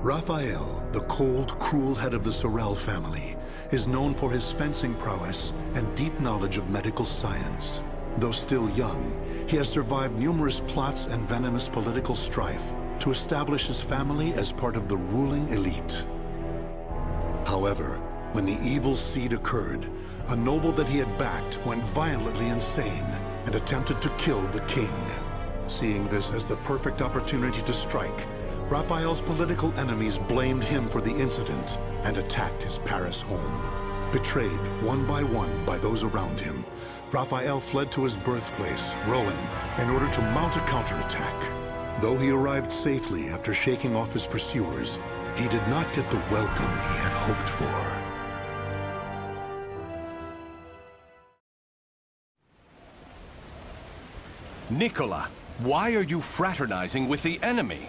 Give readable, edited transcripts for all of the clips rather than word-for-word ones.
Raphael, the cold, cruel head of the Sorel family, is known for his fencing prowess and deep knowledge of medical science. Though still young, he has survived numerous plots and venomous political strife to establish his family as part of the ruling elite. However, when the evil seed occurred, a noble that he had backed went violently insane and attempted to kill the king. Seeing this as the perfect opportunity to strike, Raphael's political enemies blamed him for the incident and attacked his Paris home. Betrayed one by those around him, Raphael fled to his birthplace, Rouen, in order to mount a counterattack. Though he arrived safely after shaking off his pursuers, he did not get the welcome he had hoped for. Nicola, why are you fraternizing with the enemy?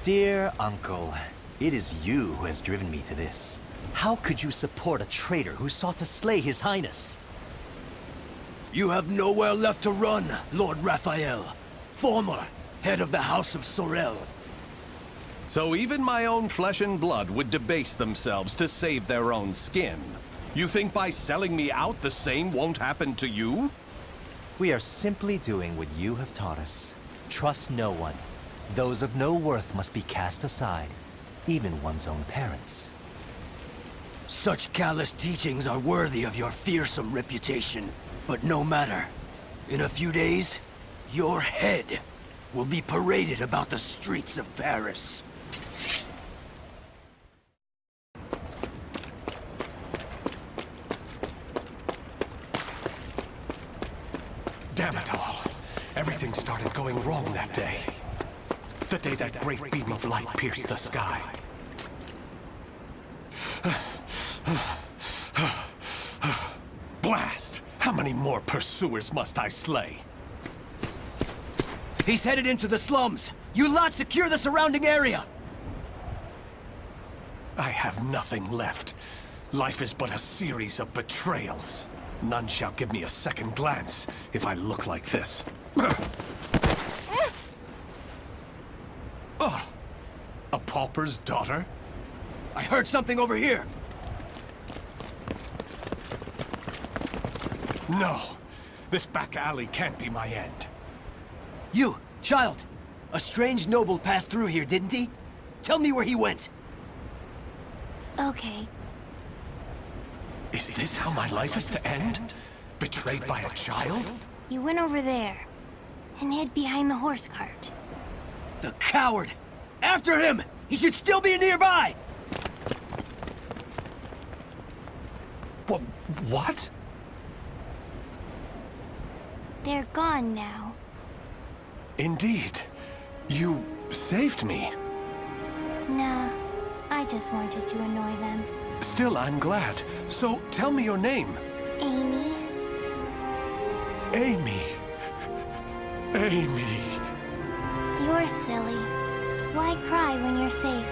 Dear Uncle, it is you who has driven me to this. How could you support a traitor who sought to slay His Highness? You have nowhere left to run, Lord Raphael, former head of the House of Sorel. So even my own flesh and blood would debase themselves to save their own skin. You think by selling me out the same won't happen to you? We are simply doing what you have taught us. Trust no one. Those of no worth must be cast aside, even one's own parents. Such callous teachings are worthy of your fearsome reputation. But no matter. In a few days, your head will be paraded about the streets of Paris. Damn it all. Everything started going wrong that day. The day that great beam of light pierced the sky. Blast! How many more pursuers must I slay? He's headed into the slums. You lot secure the surrounding area. I have nothing left. Life is but a series of betrayals. None shall give me a second glance if I look like this. A pauper's daughter? I heard something over here. No. This back alley can't be my end. You, child. A strange noble passed through here, didn't he? Tell me where he went. Okay. Is this how my life is to end? Betrayed by a child? He went over there and hid behind the horse cart. The coward! After him! He should still be nearby! What? They're gone now. Indeed. You saved me. Nah, I just wanted to annoy them. Still, I'm glad. So, tell me your name. Amy? Amy. Amy. You're silly. Why cry when you're safe?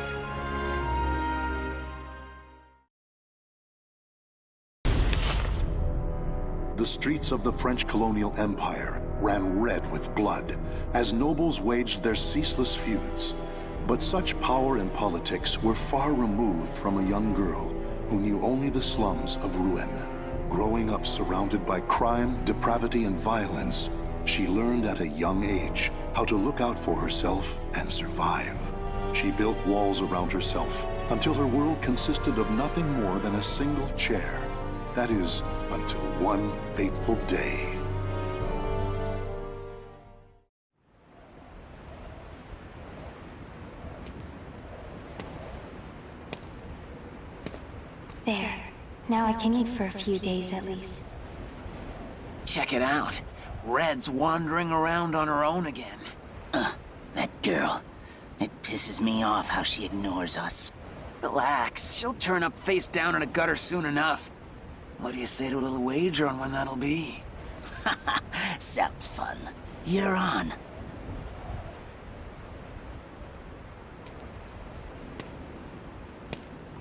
The streets of the French colonial empire ran red with blood as nobles waged their ceaseless feuds. But such power in politics were far removed from a young girl who knew only the slums of Rouen. Growing up surrounded by crime, depravity, and violence, she learned at a young age how to look out for herself and survive. She built walls around herself until her world consisted of nothing more than a single chair. That is, until one fateful day. There. Now I can eat for a few days at least. Check it out. Red's wandering around on her own again. That girl. It pisses me off how she ignores us. Relax, she'll turn up face down in a gutter soon enough. What do you say to a little wager on when that'll be? Sounds fun. You're on.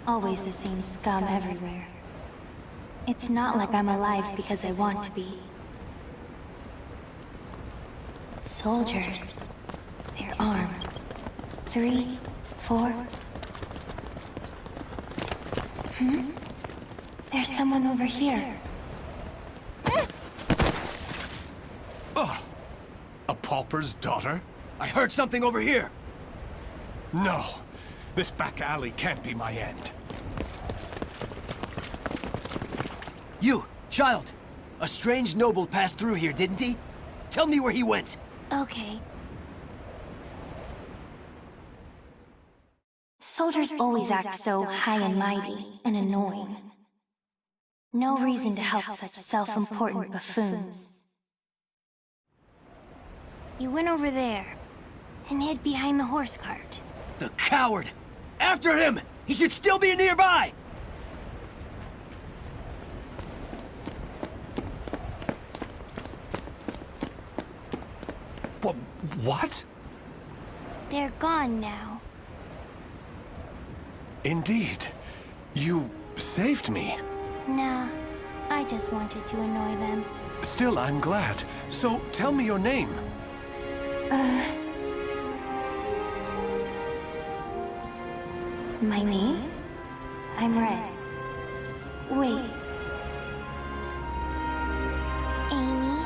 Always the same scum everywhere. It's not like I'm alive because I want to be. Soldiers. They're armed. 3, 4. There's someone over here. A pauper's daughter? I heard something over here! No. This back alley can't be my end. You, child! A strange noble passed through here, didn't he? Tell me where he went! Okay. Soldiers always act so high and mighty and annoying. No reason to help such self-important buffoons. He went over there and hid behind the horse cart. The coward! After him! He should still be nearby! What? They're gone now. Indeed. You saved me. Nah, I just wanted to annoy them. Still, I'm glad. So, tell me your name. My name? I'm Red. Wait. Amy?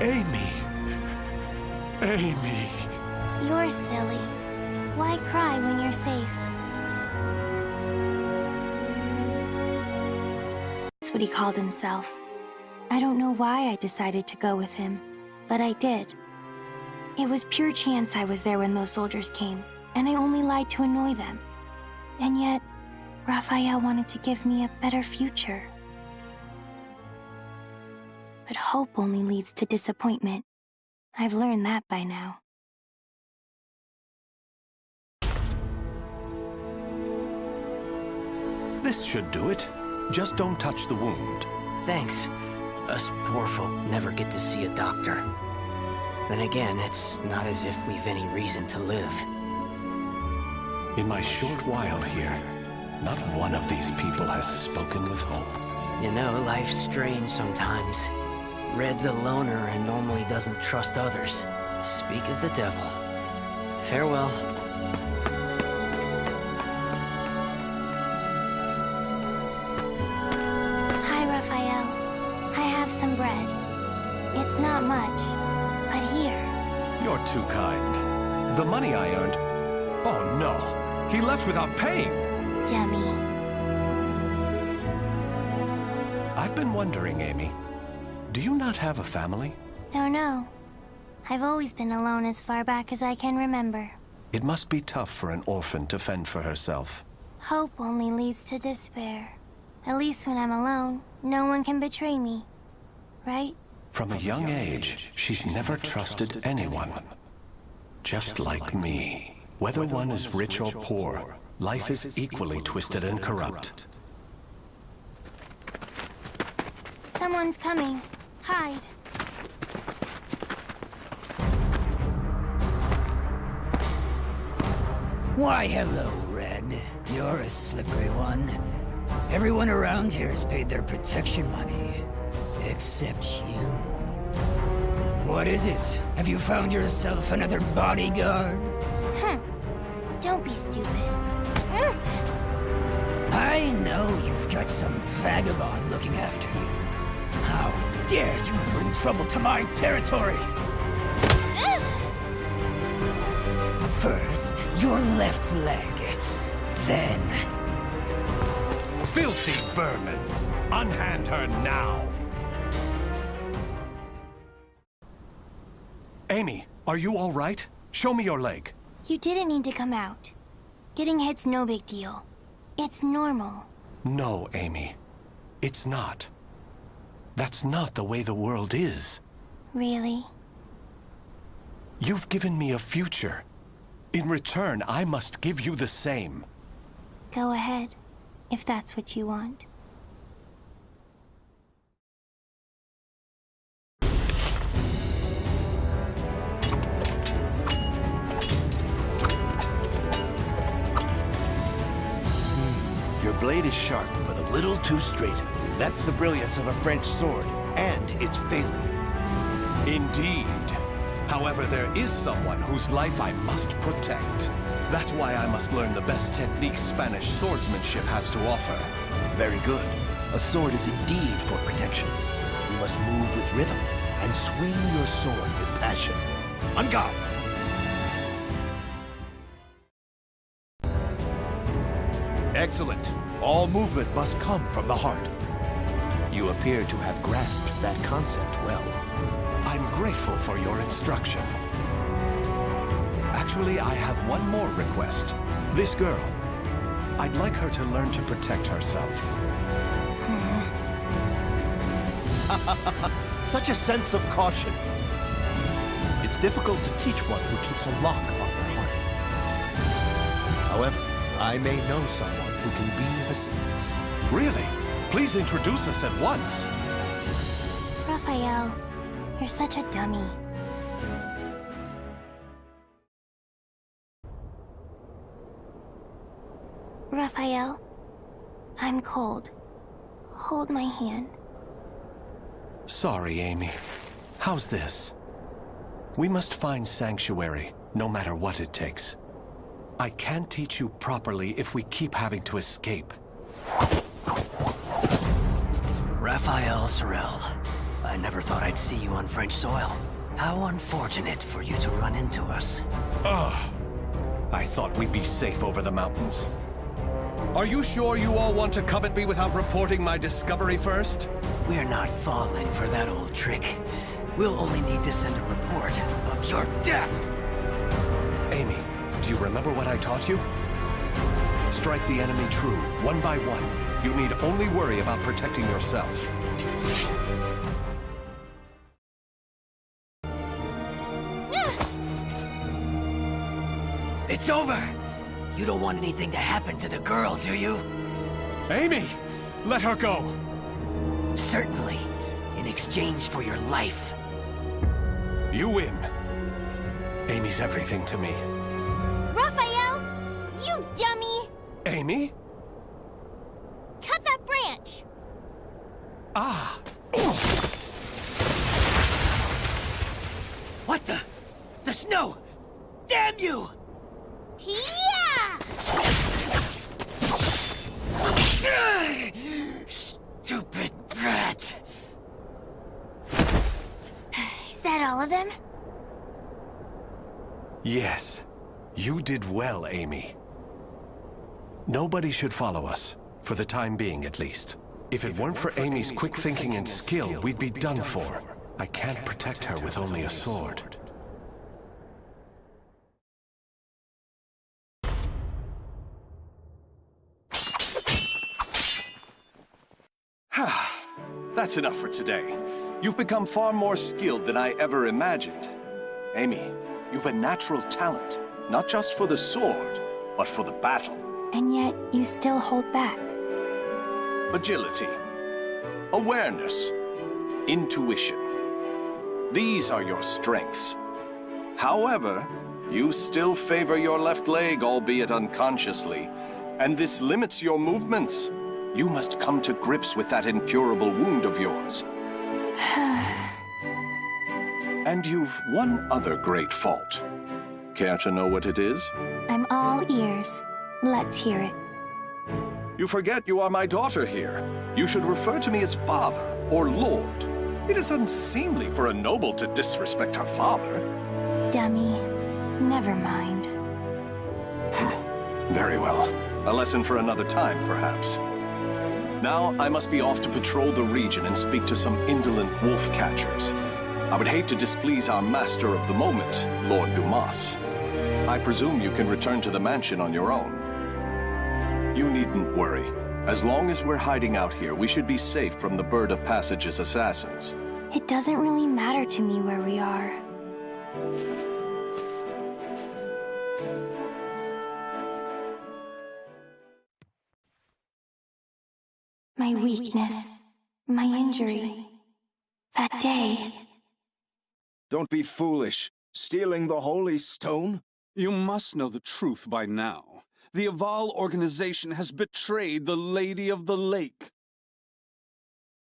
Amy. Amy. You're silly. Why cry when you're safe? That's what he called himself. I don't know why I decided to go with him, but I did. It was pure chance I was there when those soldiers came, and I only lied to annoy them. And yet, Raphael wanted to give me a better future. But hope only leads to disappointment. I've learned that by now. This should do it. Just don't touch the wound. Thanks. Us poor folk never get to see a doctor. Then again, it's not as if we've any reason to live. In my short while here, not one of these people has spoken with hope. You know, life's strange sometimes. Red's a loner and normally doesn't trust others. Speak of the devil. Farewell. Hi, Raphael. I have some bread. It's not much, but here. You're too kind. The money I earned... Oh, no. He left without paying. Dummy. I've been wondering, Amy. Do you not have a family? Don't know. I've always been alone as far back as I can remember. It must be tough for an orphan to fend for herself. Hope only leads to despair. At least when I'm alone, no one can betray me. Right? From a young age, she's never trusted anyone. Just like me. Whether one is rich or poor, life is equally twisted and corrupt. Someone's coming. Hide. Why, hello, Red. You're a slippery one. Everyone around here's paid their protection money. Except you. What is it? Have you found yourself another bodyguard? Don't be stupid. I know you've got some vagabond looking after you. How dare you bring trouble to my territory? First, your left leg. Then... Filthy vermin! Unhand her now! Amy, are you all right? Show me your leg. You didn't need to come out. Getting hit's no big deal. It's normal. No, Amy. It's not. That's not the way the world is. Really? You've given me a future. In return, I must give you the same. Go ahead, if that's what you want. Your blade is sharp, but a little too straight. That's the brilliance of a French sword, and it's failing. Indeed. However, there is someone whose life I must protect. That's why I must learn the best techniques Spanish swordsmanship has to offer. Very good. A sword is indeed for protection. You must move with rhythm and swing your sword with passion. On guard! Excellent. All movement must come from the heart. You appear to have grasped that concept well. I'm grateful for your instruction. Actually, I have one more request. This girl. I'd like her to learn to protect herself. Such a sense of caution. It's difficult to teach one who keeps a lock on her heart. However, I may know someone who can be of assistance. Really? Please introduce us at once. Raphael, you're such a dummy. Raphael, I'm cold. Hold my hand. Sorry, Amy. How's this? We must find sanctuary, no matter what it takes. I can't teach you properly if we keep having to escape. Raphael Sorel, I never thought I'd see you on French soil. How unfortunate for you to run into us. I thought we'd be safe over the mountains. Are you sure you all want to come at me without reporting my discovery first? We're not falling for that old trick. We'll only need to send a report of your death. Amy, do you remember what I taught you? Strike the enemy true, one by one. You need only worry about protecting yourself. It's over! You don't want anything to happen to the girl, do you? Amy! Let her go! Certainly, in exchange for your life. You win. Amy's everything to me. Raphael! You dummy! Amy? Cut that branch! Ah! What the? The snow! Damn you! Yeah! Stupid brat! Is that all of them? Yes. You did well, Amy. Nobody should follow us, for the time being at least. If it weren't for Amy's quick thinking and skill, we'd be done for. I can't protect her with only a sword. That's enough for today. You've become far more skilled than I ever imagined. Amy, you've a natural talent, not just for the sword, but for the battle. And yet, you still hold back. Agility, awareness, intuition. These are your strengths. However, you still favor your left leg, albeit unconsciously, and this limits your movements. You must come to grips with that incurable wound of yours. And you've one other great fault. Care to know what it is? I'm all ears. Let's hear it. You forget you are my daughter here. You should refer to me as father or lord. It is unseemly for a noble to disrespect her father. Dummy. Never mind. Very well. A lesson for another time, perhaps. Now, I must be off to patrol the region and speak to some indolent wolf catchers. I would hate to displease our master of the moment, Lord Dumas. I presume you can return to the mansion on your own. You needn't worry. As long as we're hiding out here, we should be safe from the Bird of Passage's assassins. It doesn't really matter to me where we are. My weakness, my injury, that day. Don't be foolish. Stealing the holy stone? You must know the truth by now. The Aval organization has betrayed the Lady of the Lake.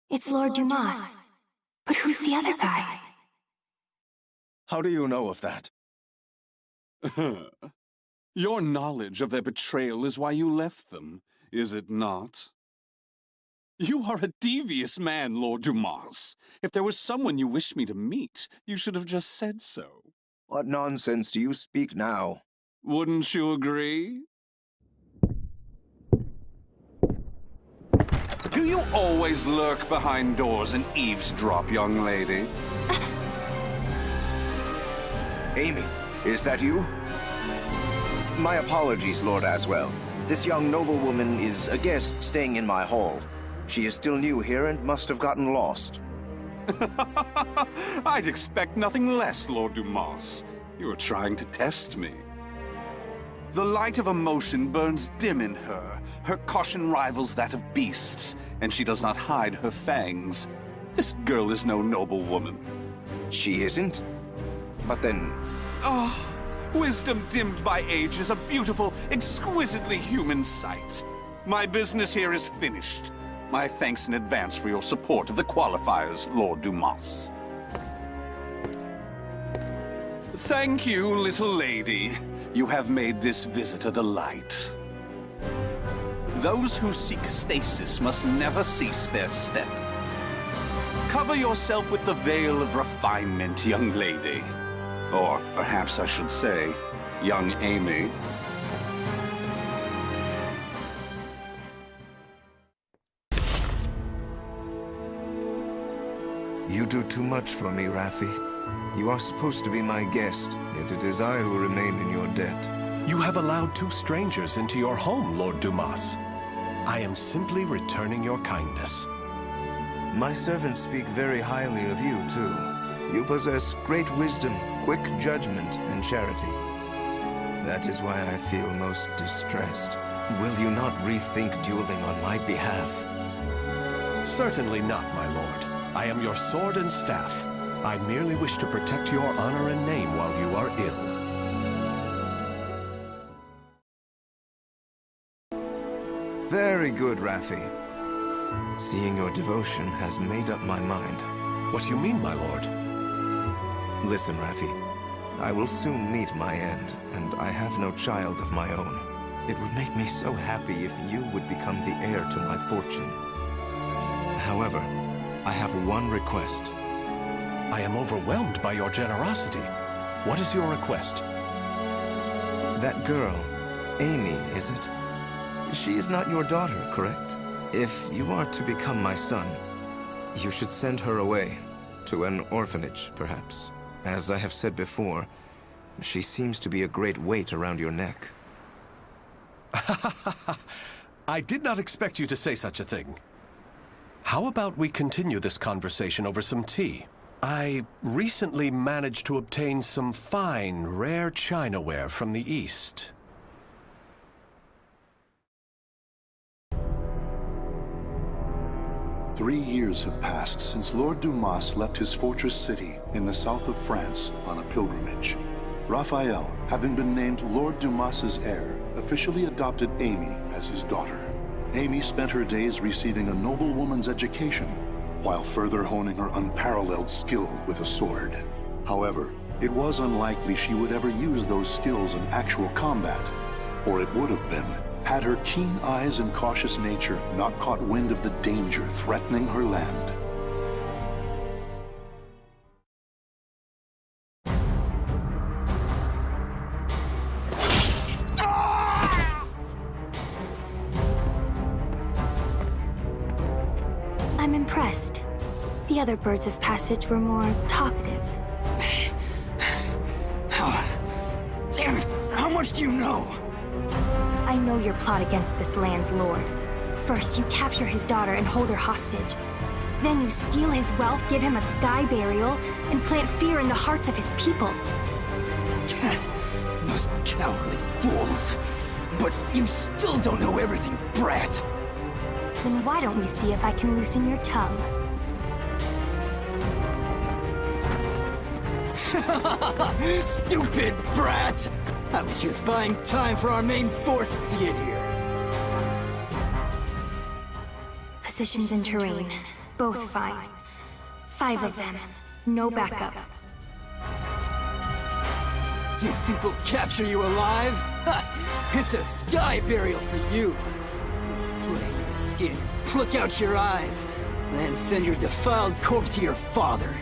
It's Lord Dumas. But who's the other guy? How do you know of that? Your knowledge of their betrayal is why you left them, is it not? You are a devious man, Lord Dumas. If there was someone you wished me to meet, you should have just said so. What nonsense do you speak now? Wouldn't you agree? Do you always lurk behind doors and eavesdrop, young lady? Amy, is that you? My apologies, Lord Aswell. This young noblewoman is a guest staying in my hall. She is still new here and must have gotten lost. I'd expect nothing less, Lord Dumas. You're trying to test me. The light of emotion burns dim in her. Her caution rivals that of beasts, and she does not hide her fangs. This girl is no noble woman. She isn't? But then... Ah, wisdom dimmed by age is a beautiful, exquisitely human sight. My business here is finished. My thanks in advance for your support of the qualifiers, Lord Dumas. Thank you, little lady. You have made this visit a delight. Those who seek stasis must never cease their step. Cover yourself with the veil of refinement, young lady. Or perhaps I should say, young Amy. You do too much for me, Raphi. You are supposed to be my guest, yet it is I who remain in your debt. You have allowed two strangers into your home, Lord Dumas. I am simply returning your kindness. My servants speak very highly of you, too. You possess great wisdom, quick judgment, and charity. That is why I feel most distressed. Will you not rethink dueling on my behalf? Certainly not, my lord. I am your sword and staff. I merely wish to protect your honor and name while you are ill. Very good, Raphi. Seeing your devotion has made up my mind. What do you mean, my lord? Listen, Raphi. I will soon meet my end, and I have no child of my own. It would make me so happy if you would become the heir to my fortune. However, I have one request. I am overwhelmed by your generosity. What is your request? That girl, Amy, is it? She is not your daughter, correct? If you are to become my son, you should send her away, to an orphanage, perhaps. As I have said before, she seems to be a great weight around your neck. I did not expect you to say such a thing. How about we continue this conversation over some tea? I recently managed to obtain some fine, rare chinaware from the East. Three years have passed since Lord Dumas left his fortress city in the south of France on a pilgrimage. Raphael, having been named Lord Dumas's heir, officially adopted Amy as his daughter. Amy spent her days receiving a noblewoman's education, while further honing her unparalleled skill with a sword. However, it was unlikely she would ever use those skills in actual combat, or it would have been, had her keen eyes and cautious nature not caught wind of the danger threatening her land. I'm impressed. The other birds of passage were more talkative. Damn it! How much do you know? I know your plot against this land's lord. First, you capture his daughter and hold her hostage. Then you steal his wealth, give him a sky burial, and plant fear in the hearts of his people. Those cowardly fools. But you still don't know everything, brat. Then why don't we see if I can loosen your tongue? Stupid brat! I was just buying time for our main forces to get here. Positions and terrain, both fine. 5 of them, no backup. You think we'll capture you alive? Ha! It's a sky burial for you. We'll flay your skin, pluck out your eyes, then send your defiled corpse to your father.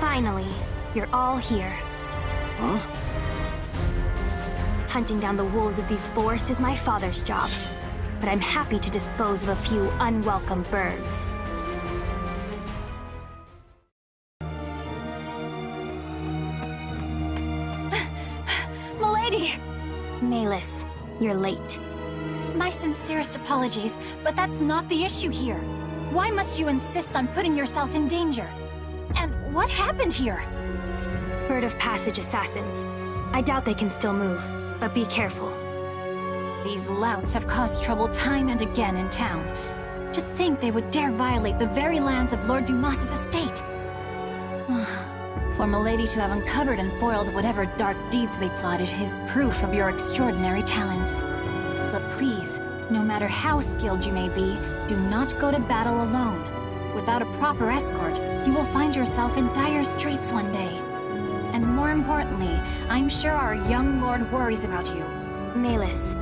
Finally, you're all here. Huh? Hunting down the wolves of these forests is my father's job, but I'm happy to dispose of a few unwelcome birds. Milady! Malus, you're late. My sincerest apologies, but that's not the issue here. Why must you insist on putting yourself in danger? And what happened here? Bird of passage assassins. I doubt they can still move, but be careful. These louts have caused trouble time and again in town. To think they would dare violate the very lands of Lord Dumas' estate. For Milady to have uncovered and foiled whatever dark deeds they plotted is proof of your extraordinary talents. But please, no matter how skilled you may be, do not go to battle alone. Without a proper escort, you will find yourself in dire straits one day. And more importantly, I'm sure our young lord worries about you. Malus.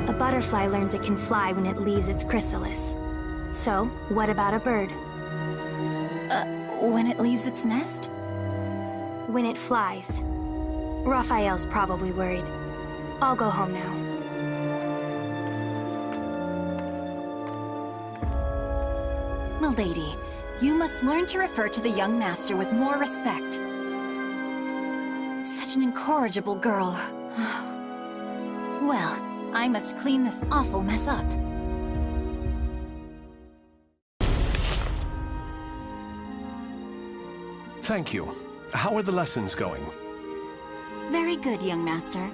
A butterfly learns it can fly when it leaves its chrysalis. So, what about a bird? When it leaves its nest? When it flies. Raphael's probably worried. I'll go home now. Milady, you must learn to refer to the young master with more respect. Such an incorrigible girl. Well, I must clean this awful mess up. Thank you. How are the lessons going? Very good, young master.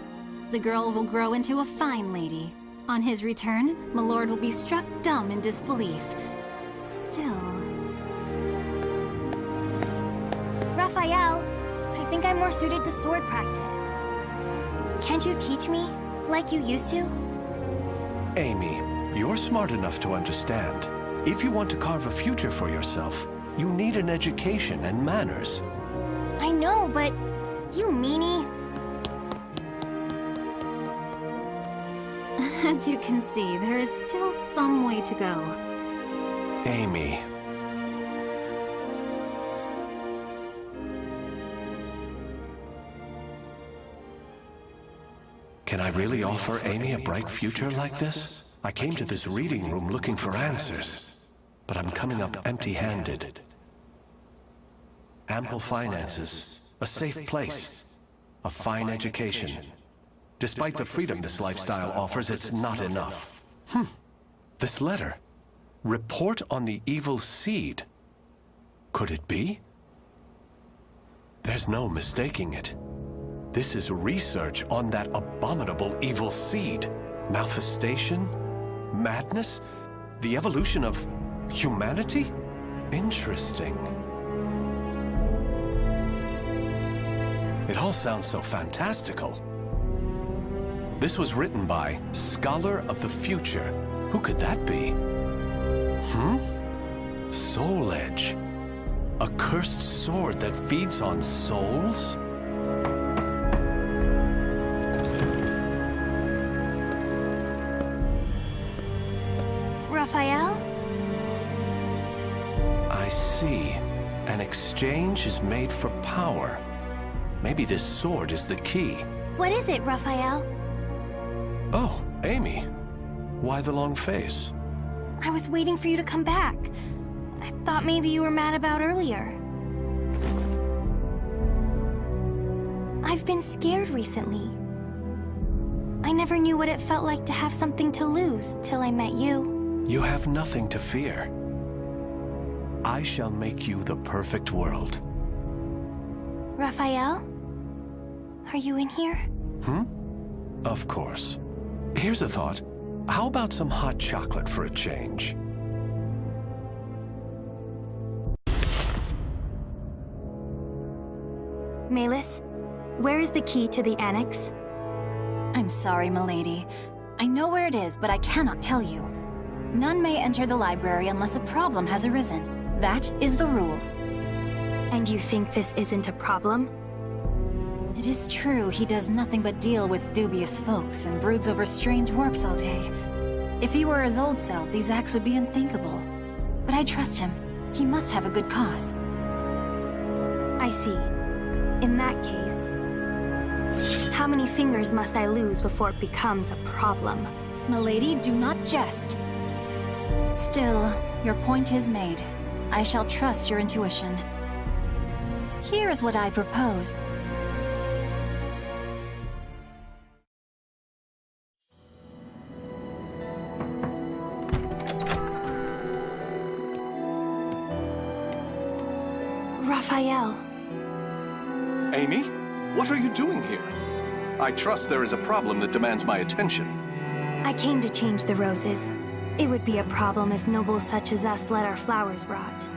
The girl will grow into a fine lady. On his return, my lord will be struck dumb in disbelief. Still... Raphael, I think I'm more suited to sword practice. Can't you teach me, like you used to? Amy, you're smart enough to understand. If you want to carve a future for yourself, you need an education and manners. I know, but... you meanie. As you can see, there is still some way to go. Amy. Can I really offer Amy a bright future like this? I came to this reading room looking for answers, but I'm coming up empty-handed. Ample finances, a safe place, a fine education. Despite the freedom this lifestyle offers, it's not enough. This letter. Report on the evil seed. Could it be? There's no mistaking it. This is research on that abominable evil seed. Malfestation? Madness? The evolution of humanity? Interesting. It all sounds so fantastical. This was written by Scholar of the Future. Who could that be? Soul Edge. A cursed sword that feeds on souls? Raphael? I see. An exchange is made for power. Maybe this sword is the key. What is it, Raphael? Oh, Amy. Why the long face? I was waiting for you to come back. I thought maybe you were mad about earlier. I've been scared recently. I never knew what it felt like to have something to lose till I met you. You have nothing to fear. I shall make you the perfect world. Raphael? Are you in here? Of course. Here's a thought. How about some hot chocolate for a change? Malus, where is the key to the annex? I'm sorry, milady. I know where it is, but I cannot tell you. None may enter the library unless a problem has arisen. That is the rule. And you think this isn't a problem? It is true he does nothing but deal with dubious folks and broods over strange works all day. If he were his old self, these acts would be unthinkable. But I trust him. He must have a good cause. I see. In that case, how many fingers must I lose before it becomes a problem? Milady, do not jest. Still, your point is made. I shall trust your intuition. Here is what I propose. Raphael. Amy? What are you doing here? I trust there is a problem that demands my attention. I came to change the roses. It would be a problem if nobles such as us let our flowers rot.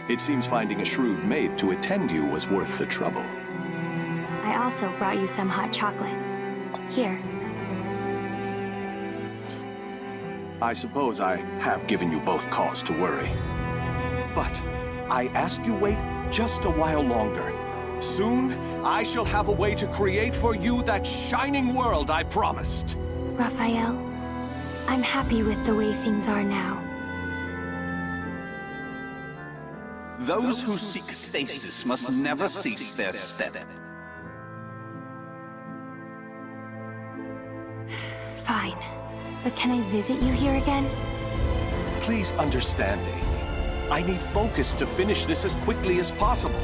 It seems finding a shrewd maid to attend you was worth the trouble. I also brought you some hot chocolate. Here. I suppose I have given you both cause to worry. But I ask you wait just a while longer. Soon, I shall have a way to create for you that shining world I promised. Raphael, I'm happy with the way things are now. Those who seek stasis must never cease their step. Fine. But can I visit you here again? Please understand, Amy. I need focus to finish this as quickly as possible.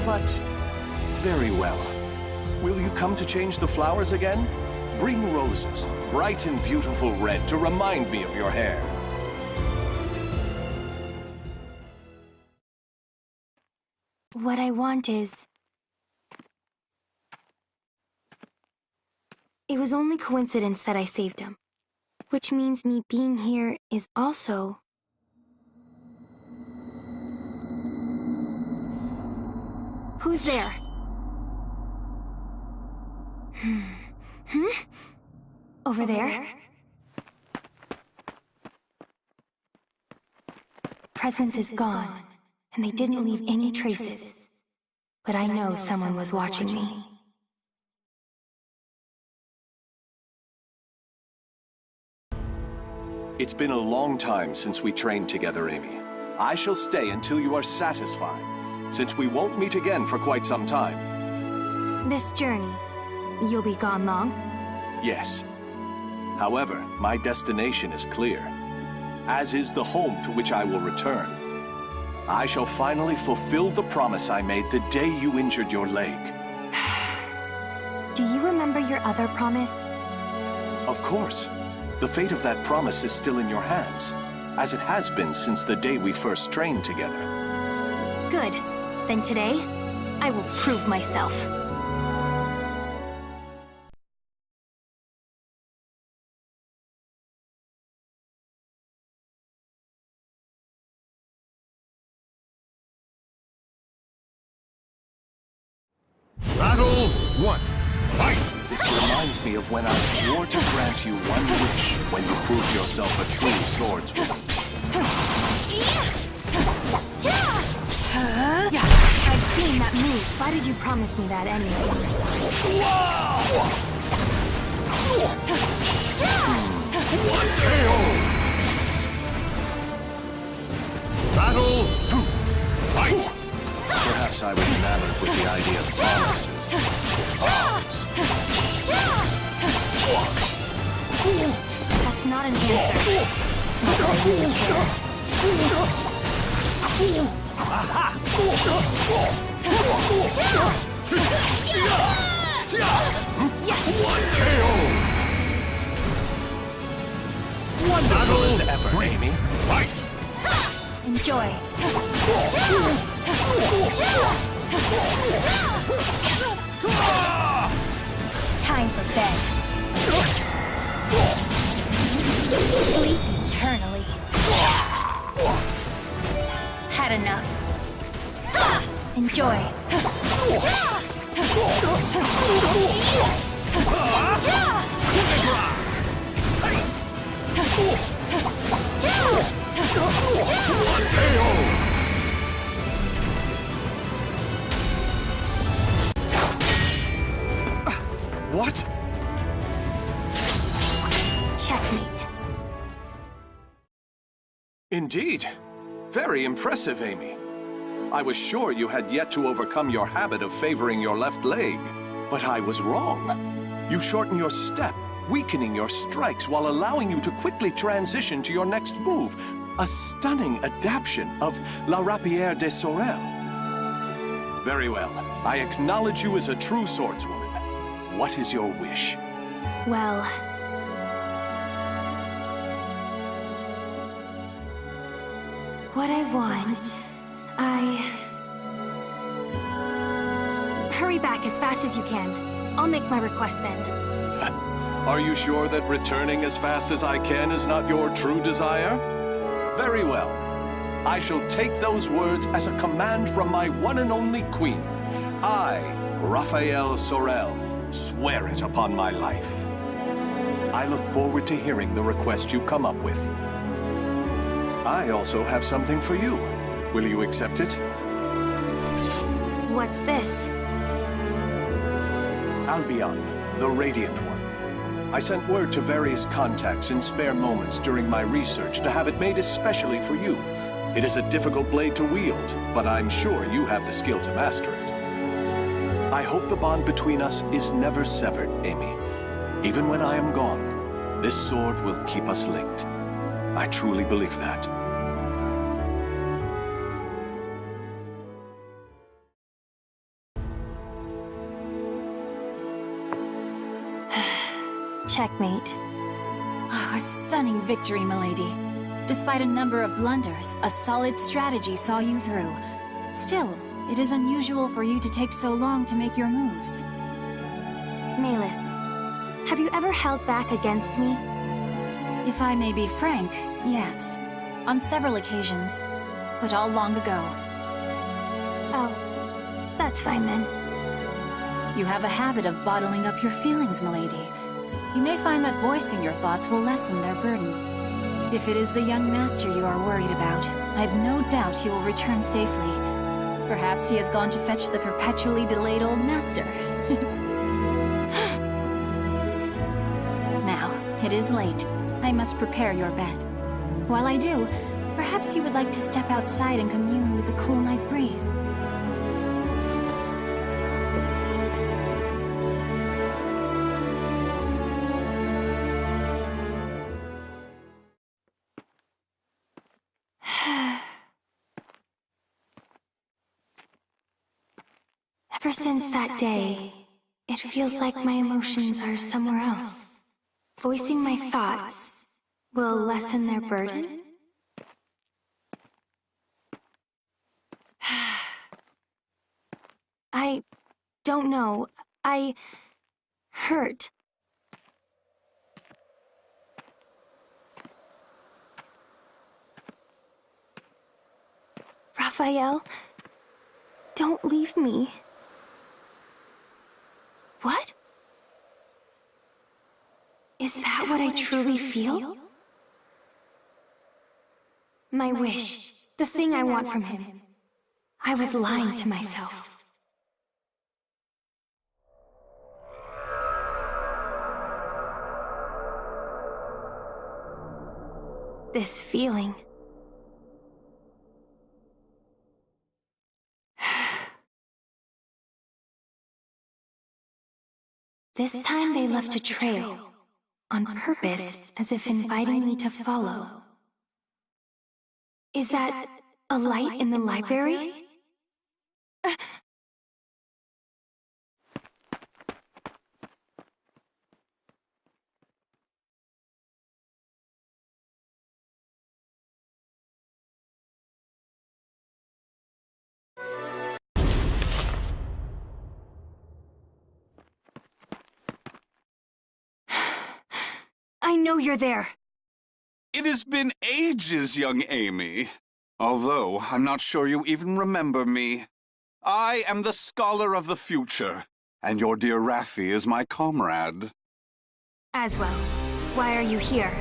But, very well. Will you come to change the flowers again? Bring roses, bright and beautiful red, to remind me of your hair. What I want is... It was only coincidence that I saved him. Which means me being here is also... Who's there? Over there? Presence is gone, and they didn't leave any traces. But I know someone was watching me. It's been a long time since we trained together, Amy. I shall stay until you are satisfied, since we won't meet again for quite some time. This journey, you'll be gone long? Yes. However, my destination is clear, as is the home to which I will return. I shall finally fulfill the promise I made the day you injured your leg. Do you remember your other promise? Of course. The fate of that promise is still in your hands, as it has been since the day we first trained together. Good. Then today, I will prove myself. Battle 1. Fight! This reminds me of when I swore to grant you one wish when you proved yourself a true swordswoman. I've seen that move. Why did you promise me that anyway? Battle 2. Fight! Perhaps I was enamored with the idea of promises. Arms. That's not an answer. Wonderful as ever, Amy. Fight! Enjoy. Time for bed. Sleep eternally. Had enough. Enjoy. What? Checkmate. Indeed. Very impressive, Amy. I was sure you had yet to overcome your habit of favoring your left leg, but I was wrong. You shorten your step, weakening your strikes while allowing you to quickly transition to your next move. A stunning adaptation of La Rapière de Sorel. Very well. I acknowledge you as a true swordswoman. What is your wish? Well... what I want... Hurry back as fast as you can. I'll make my request then. Are you sure that returning as fast as I can is not your true desire? Very well. I shall take those words as a command from my one and only queen. I, Raphael Sorel, swear it upon my life. I look forward to hearing the request you come up with. I also have something for you. Will you accept it? What's this? Albion, the Radiant One. I sent word to various contacts in spare moments during my research to have it made especially for you. It is a difficult blade to wield, but I'm sure you have the skill to master it. I hope the bond between us is never severed, Amy. Even when I am gone, this sword will keep us linked. I truly believe that. Checkmate. Oh, a stunning victory, milady. Despite a number of blunders, a solid strategy saw you through. Still, it is unusual for you to take so long to make your moves. Malus, have you ever held back against me? If I may be frank, yes. On several occasions, but all long ago. Oh, that's fine then. You have a habit of bottling up your feelings, milady. You may find that voicing your thoughts will lessen their burden. If it is the young master you are worried about, I've no doubt he will return safely. Perhaps he has gone to fetch the perpetually delayed old master. Now, it is late. I must prepare your bed. While I do, perhaps you would like to step outside and commune with the cool night breeze. Ever since that day, it feels like my emotions are somewhere else. Voicing my thoughts will lessen their burden? I don't know. I hurt. Raphael, don't leave me. What? Is that what I truly feel? My wish, the thing I want from him. I was lying to myself. This feeling. This time they left a trail, on purpose, as if inviting me to follow. Is that a light in the library? I know you're there. It has been ages, young Amy. Although, I'm not sure you even remember me. I am the scholar of the future, and your dear Raffi is my comrade. As well. Why are you here?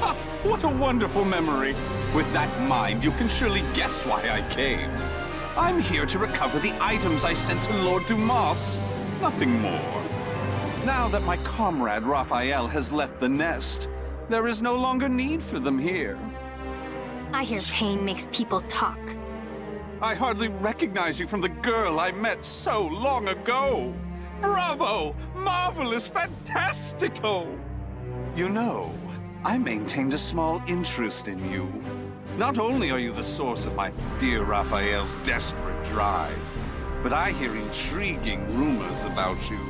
Ha! What a wonderful memory! With that in mind, you can surely guess why I came. I'm here to recover the items I sent to Lord Dumas. Nothing more. Now that my comrade Raphael has left the nest, there is no longer need for them here. I hear pain makes people talk. I hardly recognize you from the girl I met so long ago. Bravo! Marvelous! Fantastico! You know, I maintained a small interest in you. Not only are you the source of my dear Raphael's desperate drive, but I hear intriguing rumors about you.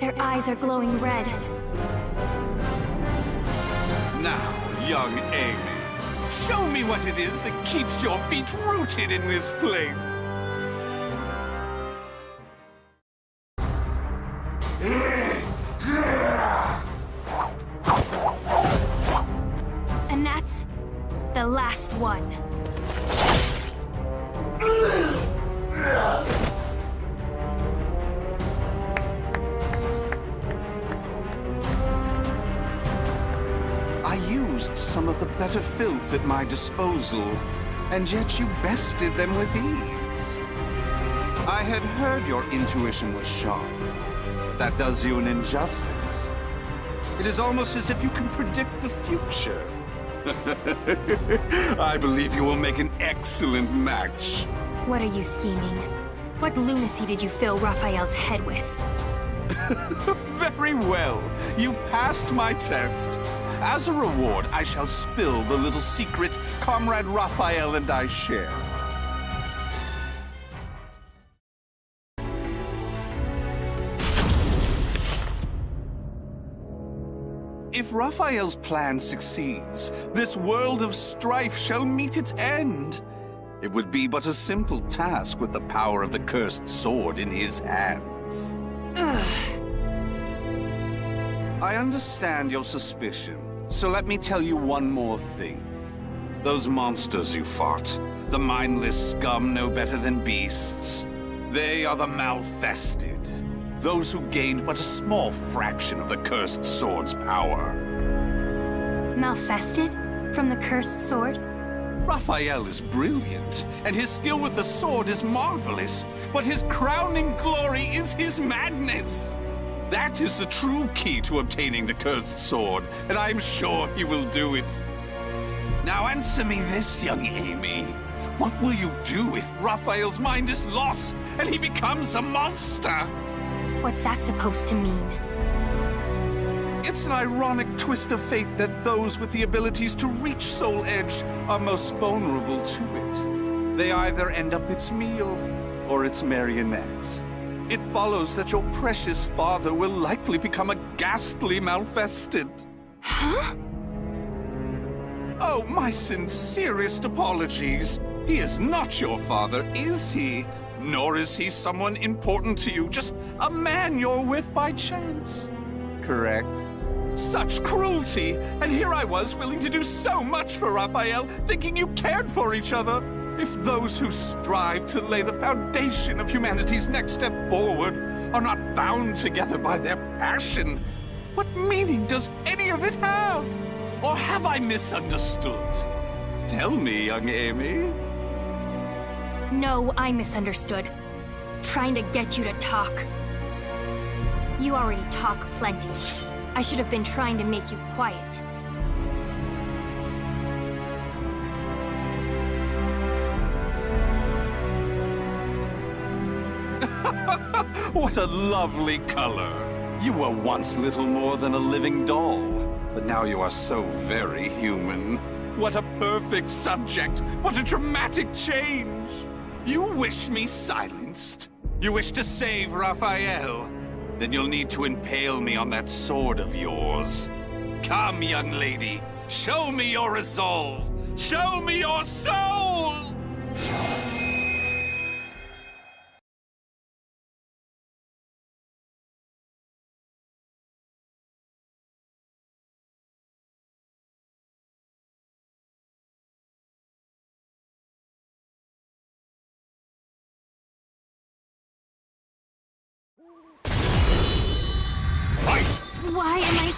Their eyes are glowing red. Now, young Amy, show me what it is that keeps your feet rooted in this place. And that's the last one. I used some of the better filth at my disposal, and yet you bested them with ease. I had heard your intuition was sharp. That does you an injustice. It is almost as if you can predict the future. I believe you will make an excellent match. What are you scheming? What lunacy did you fill Raphael's head with? Very well. You've passed my test. As a reward, I shall spill the little secret Comrade Raphael and I share. If Raphael's plan succeeds, this world of strife shall meet its end. It would be but a simple task with the power of the cursed sword in his hands. I understand your suspicion, so let me tell you one more thing. Those monsters you fought, the mindless scum no better than beasts, they are the malfested. Those who gained but a small fraction of the cursed sword's power. Malfested? From the cursed sword? Raphael is brilliant, and his skill with the sword is marvelous, but his crowning glory is his madness. That is the true key to obtaining the cursed sword, and I am sure he will do it. Now answer me this, young Amy. What will you do if Raphael's mind is lost and he becomes a monster? What's that supposed to mean? It's an ironic twist of fate that those with the abilities to reach Soul Edge are most vulnerable to it. They either end up its meal or its marionette. It follows that your precious father will likely become a ghastly malfested. Huh? Oh, my sincerest apologies. He is not your father, is he? Nor is he someone important to you, just a man you're with by chance. Correct? Such cruelty! And here I was willing to do so much for Raphael, thinking you cared for each other. If those who strive to lay the foundation of humanity's next step forward are not bound together by their passion, what meaning does any of it have? Or have I misunderstood? Tell me, young Amy. No, I misunderstood. Trying to get you to talk. You already talk plenty. I should have been trying to make you quiet. What a lovely color. You were once little more than a living doll, but now you are so very human. What a perfect subject! What a dramatic change! You wish me silenced? You wish to save Raphael? Then you'll need to impale me on that sword of yours. Come, young lady, show me your resolve! Show me your soul! Why am I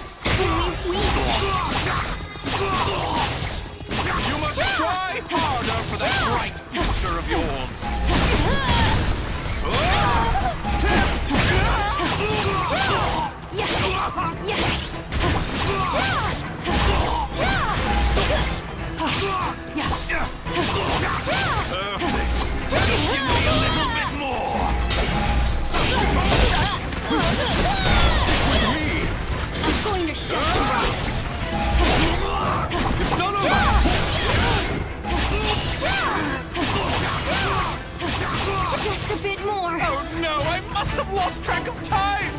Try harder for that bright future of yours. Perfect. Just give me a little bit more. I'm going to shut you up. It's not over. Just a bit more. Oh no, I must have lost track of time.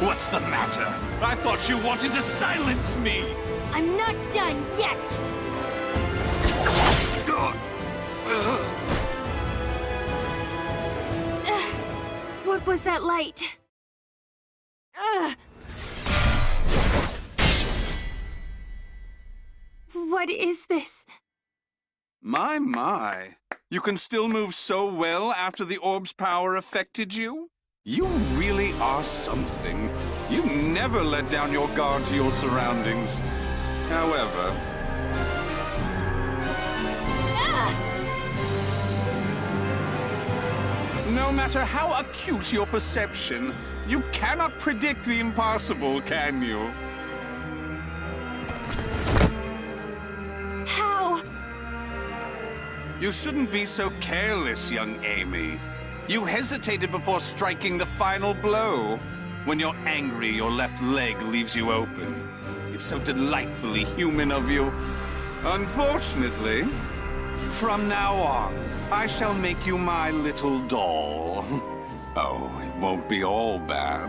What's the matter? I thought you wanted to silence me. I'm not done yet. What was that light? What is this? My. You can still move so well after the orb's power affected you? You really are something. You never let down your guard to your surroundings. However... No matter how acute your perception, you cannot predict the impossible, can you? How? You shouldn't be so careless, young Amy. You hesitated before striking the final blow. When you're angry, your left leg leaves you open. It's so delightfully human of you. Unfortunately, from now on, I shall make you my little doll. Oh, it won't be all bad.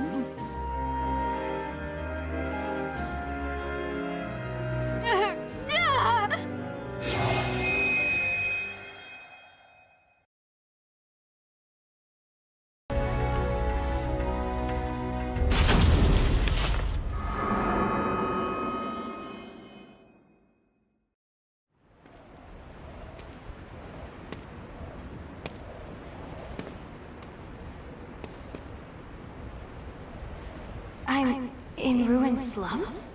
I'm in ruined slums?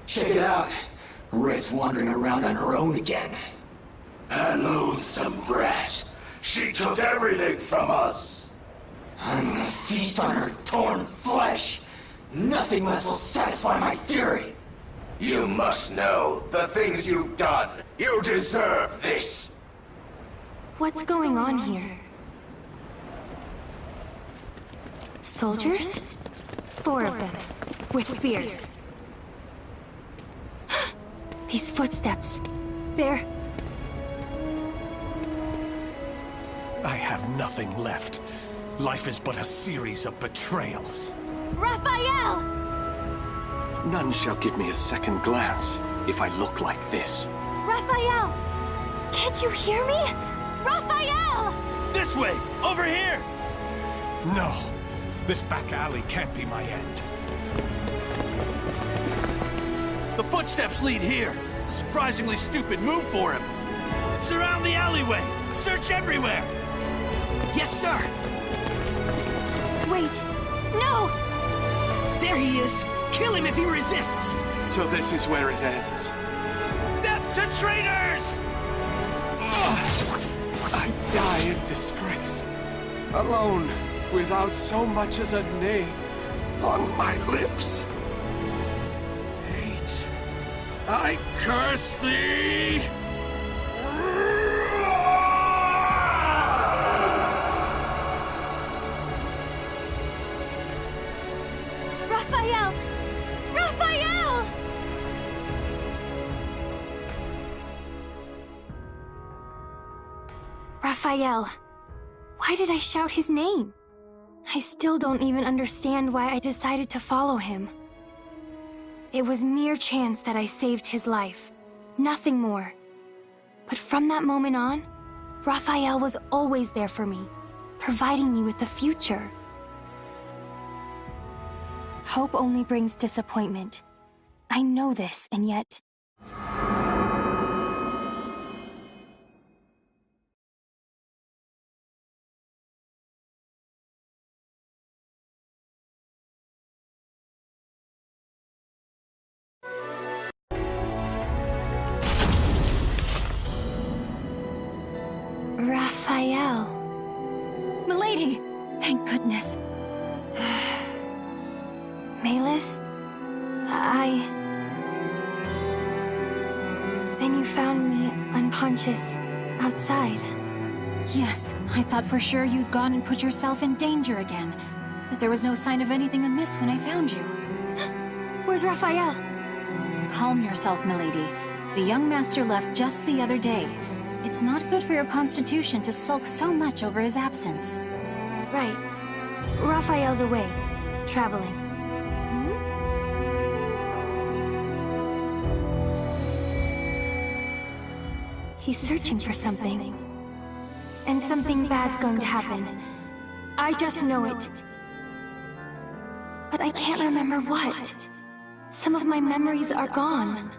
Check it out. Red's wandering around on her own again. A loathsome brat. She took everything from us. I'm gonna feast on her torn flesh. Nothing less will satisfy my fury. You must know the things you've done. You deserve this. What's going on here? Soldiers? 4 of them, with spears. These footsteps. They're... I have nothing left. Life is but a series of betrayals. Raphael! None shall give me a second glance if I look like this. Raphael! Can't you hear me? Raphael! This way! Over here! No. This back alley can't be my end. The footsteps lead here. A surprisingly stupid move for him. Surround the alleyway. Search everywhere. Yes, sir. Wait. No! There he is. Kill him if he resists. So this is where it ends. Death to traitors! I die in disgrace. Alone, without so much as a name on my lips. Fate, I curse thee! Raphael! Raphael! Raphael. Why did I shout his name? I still don't even understand why I decided to follow him. It was mere chance that I saved his life. Nothing more. But from that moment on, Raphael was always there for me, providing me with the future. Hope only brings disappointment. I know this, and yet... Raphael. Milady! Thank goodness. Melis? Then you found me unconscious outside. Yes, I thought for sure you'd gone and put yourself in danger again. But there was no sign of anything amiss when I found you. Where's Raphael? Calm yourself, milady. The young master left just the other day. It's not good for your constitution to sulk so much over his absence. Right. Raphael's away, traveling. He's searching for something. And something bad's going to happen. I just know it. But I can't remember what. Some of my memories are gone.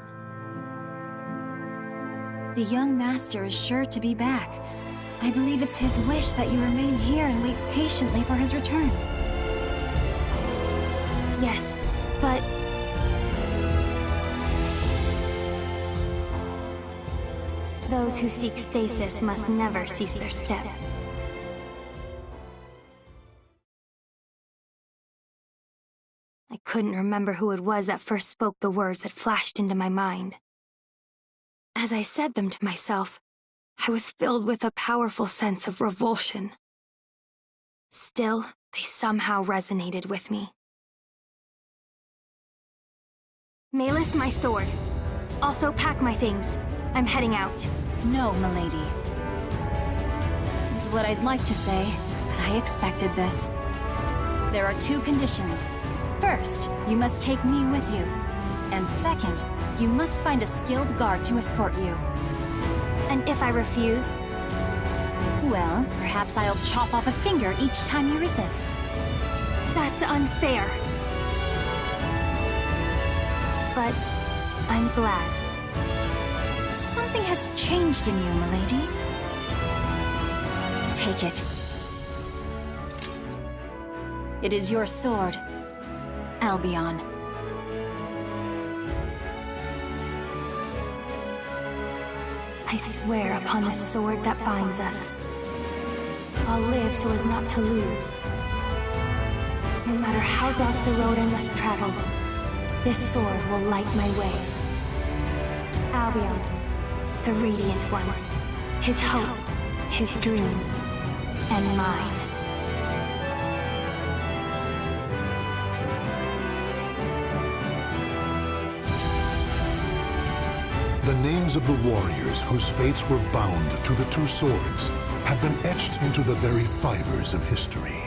The young master is sure to be back. I believe it's his wish that you remain here and wait patiently for his return. Yes, but... those who seek stasis must never cease their step. I couldn't remember who it was that first spoke the words that flashed into my mind. As I said them to myself, I was filled with a powerful sense of revulsion. Still, they somehow resonated with me. Melis, my sword. Also pack my things. I'm heading out. No, milady. Is what I'd like to say, but I expected this. There are two conditions. First, you must take me with you. And second, you must find a skilled guard to escort you. And if I refuse? Well, perhaps I'll chop off a finger each time you resist. That's unfair. But I'm glad. Something has changed in you, milady. Take it. It is your sword, Albion. I swear upon the sword that binds us. I'll live so as not to lose. No matter how dark the road I must travel, this sword will light my way. Albion, the radiant one, his hope, his dream, and mine. The names of the warriors whose fates were bound to the two swords have been etched into the very fibers of history.